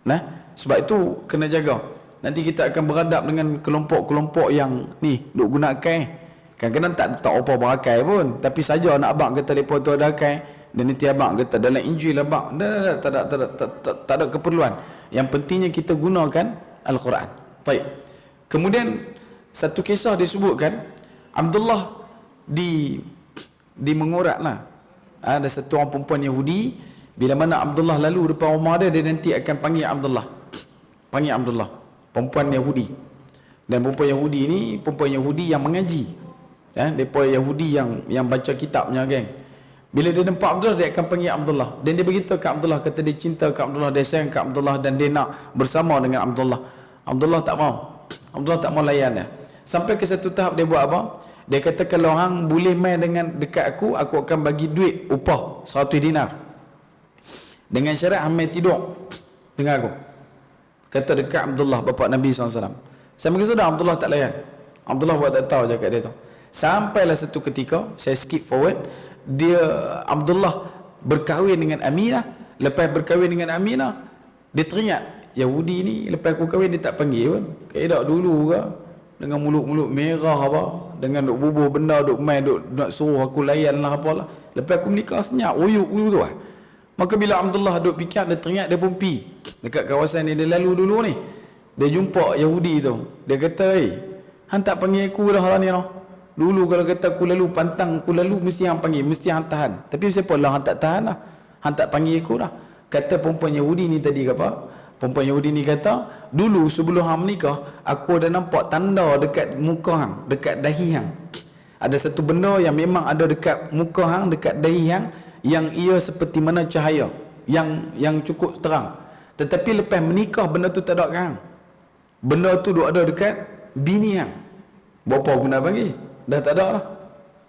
A: Nah, sebab itu kena jaga. Nanti kita akan beradab dengan kelompok-kelompok yang ni duk guna akai. Kadang-kadang tak apa berakai pun, tapi saja nak abang kata depa tu ada akai. Dan nanti abang kata dalam Injil abang tak ada keperluan. Yang pentingnya kita gunakan Al-Quran. Baik. Kemudian satu kisah disebutkan Abdullah di menguratlah. Ada satu orang perempuan Yahudi, bila mana Abdullah lalu depan rumah dia nanti akan panggil Abdullah. Panggil Abdullah, perempuan Yahudi. Dan perempuan Yahudi ni perempuan Yahudi yang mengaji. Depa Yahudi yang baca kitabnya, geng. Bila dia nampak Abdullah, dia akan panggil Abdullah. Dan dia beritahu ke Abdullah, kata dia cinta ke Abdullah, dia sayang ke Abdullah, dan dia nak bersama dengan Abdullah. Abdullah tak mau. Abdullah tak mau layan dia. Sampai ke satu tahap dia buat apa? Dia kata kalau hang boleh main dengan dekat aku akan bagi duit upah 100 dinar. Dengan syarat hang main tidur dengan aku. Kata dekat Abdullah, bapa Nabi SAW. Sampai ke sudah Abdullah tak layan. Abdullah buat tak tahu cakap dia tu. Sampailah satu ketika, saya skip forward, Abdullah berkahwin dengan Aminah. Lepas berkahwin dengan Aminah, dia teringat Yahudi ni lepas aku kahwin dia tak panggil pun. Kaedah dulu ke dengan mulut-mulut merah apa, dengan duk bubuh benda, duk main, duk nak suruh aku layan lah apalah. Lepas aku menikah senyap uyuk tu lah. Maka bila Abdullah duk fikir, dia teringat, dia pun pi dekat kawasan ni dia lalu dulu ni. Dia jumpa Yahudi tu. Dia kata, hang tak panggil aku dah lah ni noh. Dulu kalau kata aku lalu pantang, aku lalu mesti hang panggil, mesti hang tahan. Tapi siapa lah hang tak tahan lah. Hang tak panggil aku dah. Kata perempuan Yahudi ni tadi apa? Perempuan Yahudi ni kata, dulu sebelum hang menikah, aku ada nampak tanda dekat muka hang, dekat dahi hang. Ada satu benda yang memang ada dekat muka hang, dekat dahi hang, yang ia seperti mana cahaya, yang cukup terang. Tetapi lepas menikah benda tu tak ada kat hang. Benda tu duk ada dekat bini hang. Bapa guna bagi, dah tak ada lah.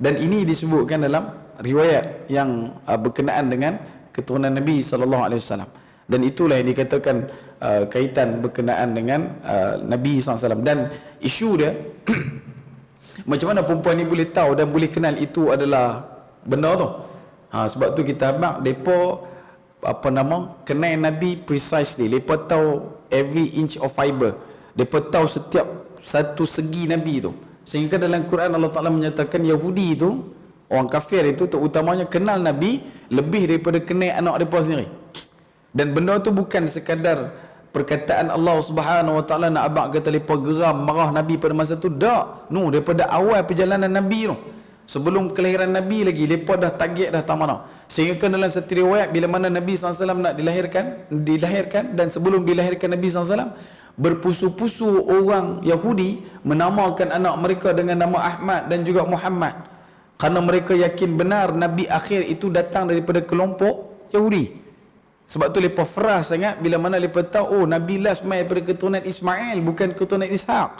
A: Dan ini disebutkan dalam riwayat yang berkenaan dengan keturunan Nabi SAW. Dan itulah yang dikatakan kaitan berkenaan dengan Nabi SAW. Dan isu dia macam mana perempuan ni boleh tahu dan boleh kenal itu adalah benda tu. Sebab tu kita abang depa kenal Nabi precisely. Depa tahu every inch of fiber. Depa tahu setiap satu segi Nabi tu. Sehingga dalam Quran Allah Ta'ala menyatakan Yahudi itu, orang kafir itu terutamanya kenal Nabi lebih daripada kenal anak mereka sendiri. Dan benda tu bukan sekadar perkataan Allah Subhanahu Wa Ta'ala nak abang kata mereka geram marah Nabi pada masa tu. Tak. No, daripada awal perjalanan Nabi tu, sebelum kelahiran Nabi lagi, mereka dah target dah tak mana. Sehingga dalam satu riwayat bila mana Nabi SAW nak dilahirkan dan sebelum dilahirkan Nabi SAW, berpusu-pusu orang Yahudi menamakan anak mereka dengan nama Ahmad dan juga Muhammad, kerana mereka yakin benar Nabi akhir itu datang daripada kelompok Yahudi. Sebab tu mereka ferah sangat bila mana mereka tahu Nabi last mai daripada keturunan Ismail, bukan keturunan Ishaq.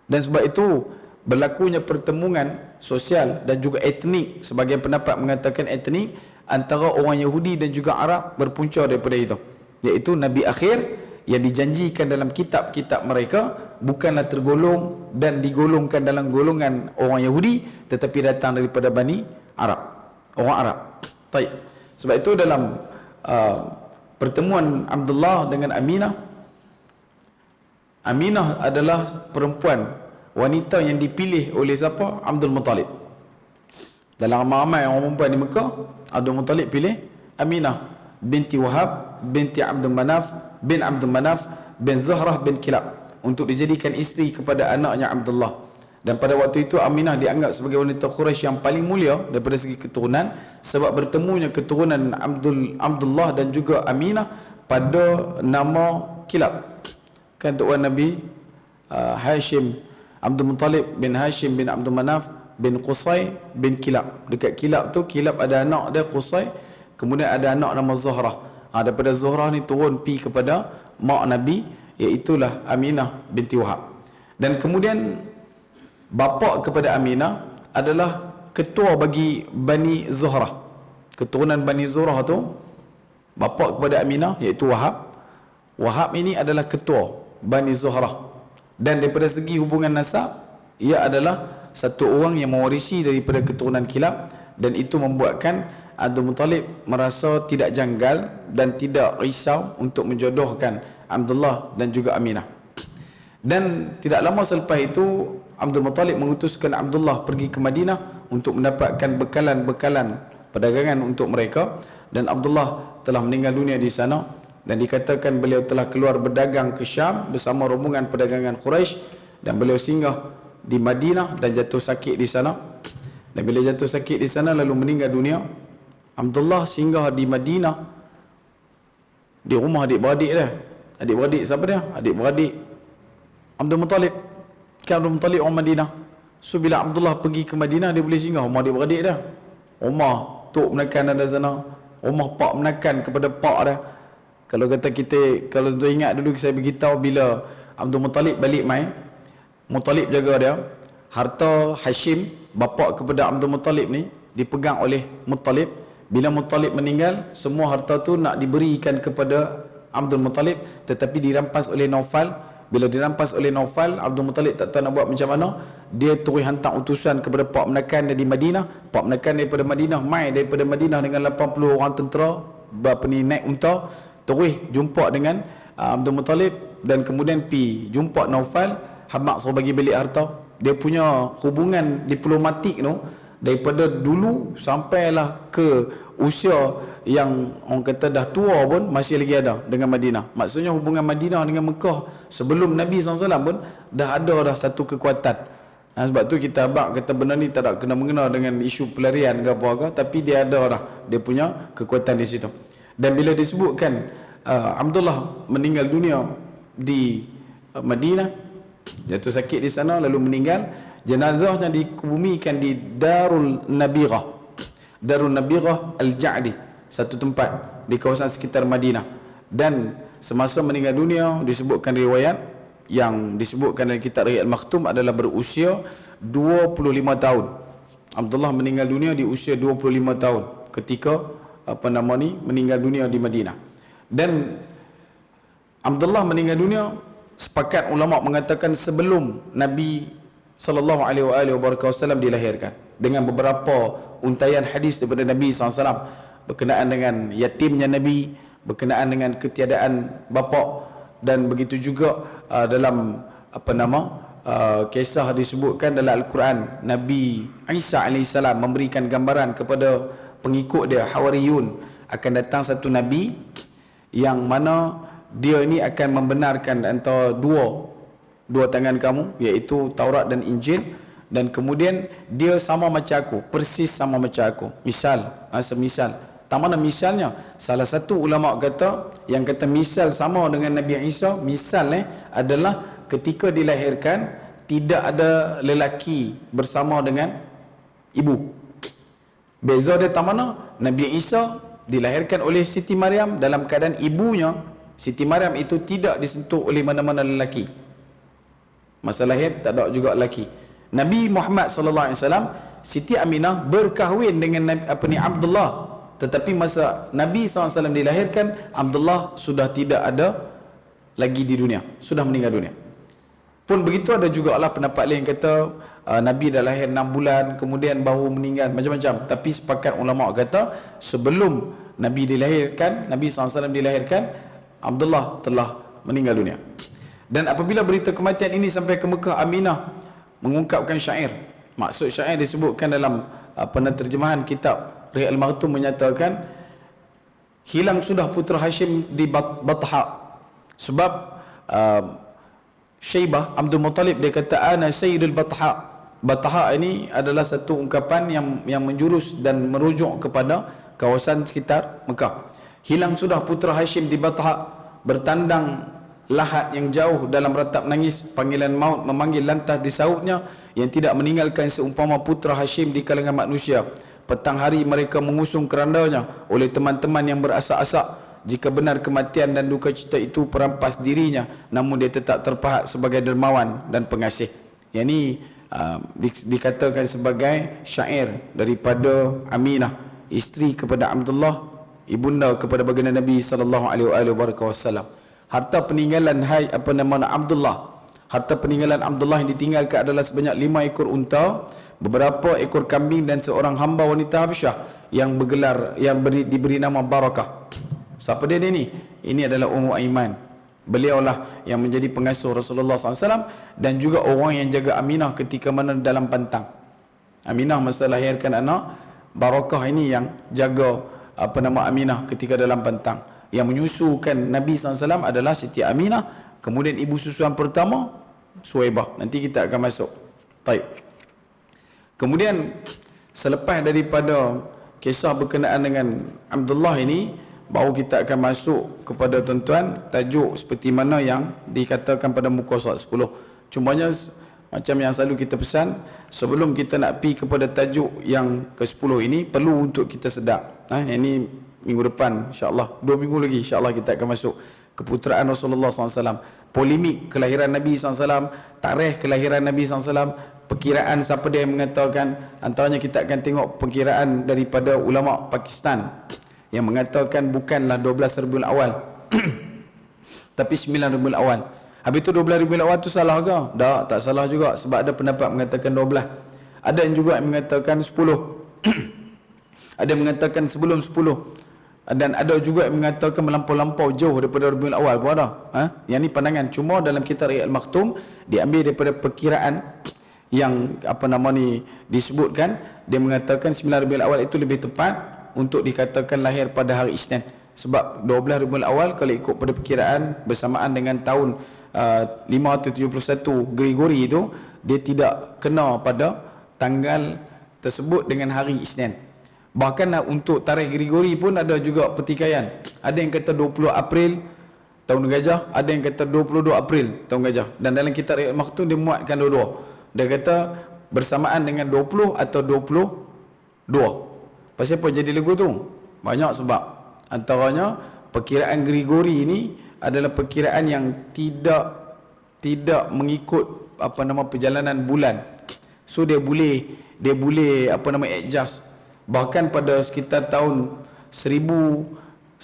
A: Dan sebab itu berlakunya pertemuan sosial dan juga etnik, sebagian pendapat mengatakan etnik, antara orang Yahudi dan juga Arab berpunca daripada itu, iaitu Nabi akhir yang dijanjikan dalam kitab-kitab mereka bukanlah tergolong dan digolongkan dalam golongan orang Yahudi, tetapi datang daripada Bani Arab, orang Arab. Baik. Sebab itu dalam pertemuan Abdullah dengan Aminah, Aminah adalah perempuan, wanita yang dipilih oleh siapa? Abdul Muttalib. Dalam ramai orang perempuan di Mekah, Abdul Muttalib pilih Aminah binti Wahab binti Abdul Manaf bin Abdul Manaf bin Zahrah bin Kilab untuk dijadikan isteri kepada anaknya Abdullah. Dan pada waktu itu Aminah dianggap sebagai wanita Quraisy yang paling mulia daripada segi keturunan, sebab bertemunya keturunan Abdullah dan juga Aminah pada nama Kilab. Kan tuan Nabi Hashim, Abdul Muttalib bin Hashim bin Abdul Manaf bin Qusay bin Kilab. Dekat Kilab tu, Kilab ada anak dia Qusay, kemudian ada anak nama Zahrah. Daripada Zahrah ni turun pi kepada mak Nabi, iaitulah Aminah binti Wahab. Dan kemudian bapa kepada Aminah adalah ketua bagi Bani Zahrah. Keturunan Bani Zahrah tu, bapa kepada Aminah iaitu Wahab. Wahab ini adalah ketua Bani Zahrah. Dan daripada segi hubungan nasab, ia adalah satu orang yang mewarisi daripada keturunan Kilab. Dan itu membuatkan Abdul Muttalib merasa tidak janggal dan tidak risau untuk menjodohkan Abdullah dan juga Aminah. Dan tidak lama selepas itu Abdul Muttalib mengutuskan Abdullah pergi ke Madinah untuk mendapatkan bekalan-bekalan perdagangan untuk mereka. Dan Abdullah telah meninggal dunia di sana, dan dikatakan beliau telah keluar berdagang ke Syam bersama rombongan perdagangan Quraisy, dan beliau singgah di Madinah dan jatuh sakit di sana. Dan bila jatuh sakit di sana lalu meninggal dunia, Abdullah singgah di Madinah di rumah adik-beradik dia. Adik-beradik siapa dia? Adik-beradik Abdul Muttalib. Kan Abdul Muttalib orang Madinah. So bila Abdullah pergi ke Madinah, dia boleh singgah rumah adik-beradik dia. Rumah tok menakan ada sana, rumah pak menakan kepada pak dia. Kalau kata kita, kalau tuan ingat dulu saya beritahu bila Abdul Muttalib balik mai, Muttalib jaga dia, harta Hashim bapa kepada Abdul Muttalib ni dipegang oleh Muttalib. Bila Muttalib meninggal, semua harta tu nak diberikan kepada Abdul Muttalib, tetapi dirampas oleh Naufal. Bila dirampas oleh Naufal, Abdul Muttalib tak tahu nak buat macam mana. Dia terus hantar utusan kepada Pak Menakan di Madinah. Pak Menakan daripada Madinah, mai daripada Madinah dengan 80 orang tentera, naik unta, terus jumpa dengan Abdul Muttalib, dan kemudian pi jumpa Naufal, Hamak suruh bagi balik harta. Dia punya hubungan diplomatik tu daripada dulu sampailah ke usia yang orang kata dah tua pun masih lagi ada dengan Madinah. Maksudnya hubungan Madinah dengan Mekah sebelum Nabi SAW pun dah ada dah satu kekuatan. Sebab tu kita abang kata benda ni tak ada kena-mengena dengan isu pelarian ke apa-apa, tapi dia ada dah, dia punya kekuatan di situ. Dan bila disebutkan Abdullah meninggal dunia di Madinah, jatuh sakit di sana lalu meninggal, jenazahnya dikebumikan di Darul Nabirah. Darul Nabirah Al-Ja'di, satu tempat di kawasan sekitar Madinah. Dan semasa meninggal dunia disebutkan riwayat yang disebutkan dalam kitab Riwayat Al-Makhtum adalah berusia 25 tahun. Abdullah meninggal dunia di usia 25 tahun ketika meninggal dunia di Madinah. Dan Abdullah meninggal dunia, sepakat ulama mengatakan sebelum Nabi sallallahu alaihi wasallam dilahirkan, dengan beberapa untaian hadis daripada Nabi SAW berkenaan dengan yatimnya Nabi, berkenaan dengan ketiadaan bapa, dan begitu juga dalam kisah disebutkan dalam Al-Quran Nabi Isa AS memberikan gambaran kepada pengikut dia Hawariyun akan datang satu Nabi yang mana dia ini akan membenarkan antara dua tangan kamu, iaitu Taurat dan Injil, dan kemudian dia sama macam aku, persis sama macam aku. Misal, semisal. Tak mana misalnya? Salah satu ulama kata, yang kata misal sama dengan Nabi Isa, misal adalah ketika dilahirkan tidak ada lelaki bersama dengan ibu. Beza dia tak mana? Nabi Isa dilahirkan oleh Siti Maryam dalam keadaan ibunya, Siti Maryam itu tidak disentuh oleh mana-mana lelaki. Masa lahir tak ada juga lelaki. Nabi Muhammad sallallahu alaihi wasallam, Siti Aminah berkahwin dengan Abdullah, tetapi masa Nabi SAW dilahirkan, Abdullah sudah tidak ada lagi di dunia, sudah meninggal dunia. Pun begitu ada juga lah pendapat lain kata Nabi dah lahir 6 bulan kemudian baru meninggal, macam-macam. Tapi sepakat ulama kata sebelum Nabi dilahirkan, Nabi SAW dilahirkan, Abdullah telah meninggal dunia. Dan apabila berita kematian ini sampai ke Mekah, Aminah mengungkapkan syair. Maksud syair disebutkan dalam penerjemahan kitab Riwayat Al-Makhtum menyatakan hilang sudah putera Hashim di Batha. Sebab Syaibah Abdul Muttalib dia kata ana sayyidul Batha. Batha ini adalah satu ungkapan yang menjurus dan merujuk kepada kawasan sekitar Mekah. Hilang sudah putera Hashim di Batha, bertandang lahat yang jauh dalam ratap nangis, panggilan maut memanggil lantas disautnya, yang tidak meninggalkan seumpama putra Hashim di kalangan manusia. Petang hari mereka mengusung kerandanya oleh teman-teman yang berasak-asak. Jika benar kematian dan duka cita itu perampas dirinya, namun dia tetap terpahat sebagai dermawan dan pengasih. Yang ini dikatakan sebagai syair daripada Aminah, isteri kepada Abdullah, ibunda kepada baginda Nabi sallallahu alaihi wasallam. Harta peninggalan Abdullah, harta peninggalan Abdullah yang ditinggalkan adalah sebanyak 5 ekor unta, beberapa ekor kambing dan seorang hamba wanita Habasyah yang diberi nama Barakah. Siapa dia ni? Ini adalah Ummu Aiman. Beliaulah yang menjadi pengasuh Rasulullah SAW dan juga orang yang jaga Aminah ketika mana dalam pantang. Aminah masa lahirkan anak, Barakah ini yang jaga Aminah ketika dalam pantang. Yang menyusukan Nabi SAW adalah Siti Aminah, kemudian ibu susuan pertama Suhaibah. Nanti kita akan masuk. Baik. Kemudian selepas daripada kisah berkenaan dengan Abdullah ini, baru kita akan masuk kepada tuan-tuan tajuk seperti mana yang dikatakan pada muka surat 10. Cumanya macam yang selalu kita pesan, sebelum kita nak pergi kepada tajuk yang ke-10 ini, perlu untuk kita sedar. Ini minggu depan insyaAllah, 2 minggu lagi insyaAllah kita akan masuk keputeraan Rasulullah SAW, polemik kelahiran Nabi SAW, tarikh kelahiran Nabi SAW, perkiraan siapa dia yang mengatakan. Antaranya kita akan tengok perkiraan daripada ulama Pakistan yang mengatakan bukanlah 12 Rabiul Awal tapi 9 Rabiul Awal. Habis tu 12 Rabiul Awal tu salah ke? Tak salah juga, sebab ada pendapat mengatakan 12, ada yang juga mengatakan 10 ada yang mengatakan sebelum 10, dan ada juga yang mengatakan melampau-lampau jauh daripada Rabiul Awal pun ada. Yang ni pandangan, cuma dalam kitab Riwayat Al-Makhtum diambil daripada perkiraan yang disebutkan. Dia mengatakan 9 Rabiul Awal itu lebih tepat, untuk dikatakan lahir pada hari Isnin. Sebab 12 Rabiul Awal kalau ikut pada perkiraan bersamaan dengan tahun 571 Gregori itu, dia tidak kena pada tanggal tersebut dengan hari Isnin. Bahkan untuk tarikh Gregori pun ada juga pertikaian. Ada yang kata 20 April tahun gajah, ada yang kata 22 April tahun gajah. Dan dalam kitab Riwayat Maktum dia muatkan dua-dua. Dia kata bersamaan dengan 20 atau 22. Pasal apa jadi lagu tu? Banyak sebab. Antaranya perkiraan Gregori ini adalah perkiraan yang tidak mengikut perjalanan bulan. So dia boleh adjust. Bahkan pada sekitar tahun 1100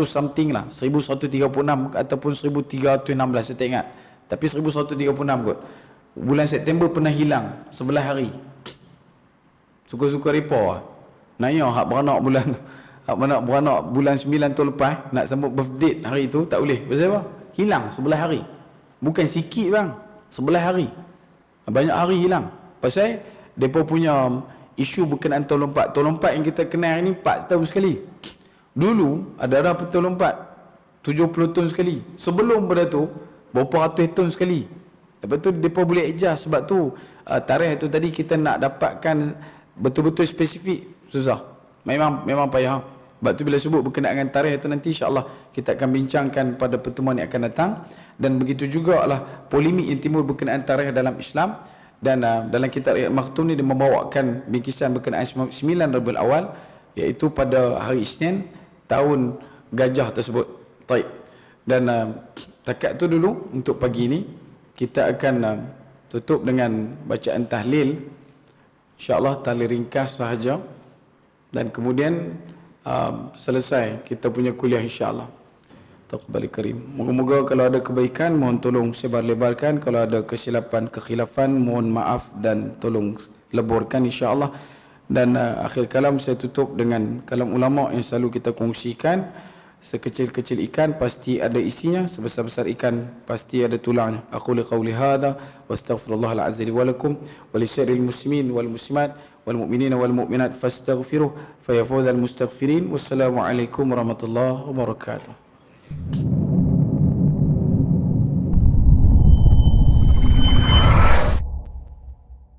A: something lah, 1136 ataupun 1316 saya tak ingat. Tapi 1136 kot. Bulan September pernah hilang 11 hari. Suka-suka repo lah. Naya hak beranak bulan tu. Hak beranak bulan 9 tahun lepas nak sambut birthday hari tu tak boleh. Pasal apa? Hilang 11 hari. Bukan sikit bang, 11 hari. Banyak hari hilang. Pasal depa punya isu berkenaan tahun lompat. Tahun lompat yang kita kenal ni 4 tahun sekali. Dulu ada tahun lompat 70 tahun sekali. Sebelum pada tu berapa ratus tahun sekali. Lepas tu depa boleh adjust. Sebab tu tarikh tu tadi kita nak dapatkan betul-betul spesifik susah. Memang payah. Sebab tu bila sebut berkenaan dengan tarikh itu nanti insya-Allah kita akan bincangkan pada pertemuan yang akan datang. Dan begitu jugalah polemik yang timbul berkenaan tarikh dalam Islam. Dan dalam kitab Riwayat Maktum ni dia membawakan bingkisan berkenaan 9 Rabiul Awal, iaitu pada hari Isnin tahun gajah tersebut. Baik. Dan takat tu dulu untuk pagi ini. Kita akan tutup dengan bacaan tahlil. InsyaAllah tahlil ringkas sahaja. Dan kemudian selesai kita punya kuliah insyaAllah. Taqabbal karim. Moga-moga kalau ada kebaikan mohon tolong sebar-lebarkan, kalau ada kesilapan, kekhilafan mohon maaf dan tolong leburkan insya-Allah. Dan akhir kalam saya tutup dengan kalam ulama yang selalu kita kongsikan. Sekecil-kecil ikan pasti ada isinya, sebesar-besar ikan pasti ada tulangnya. Aku liqauli hadza wastaghfirullahal azza wa lakum wa lisa'iril muslimin wal muslimat wal mu'minina wal mu'minat fastaghfiruh fayafuzal mustaghfirin. Wassalamu alaikum warahmatullahi wabarakatuh.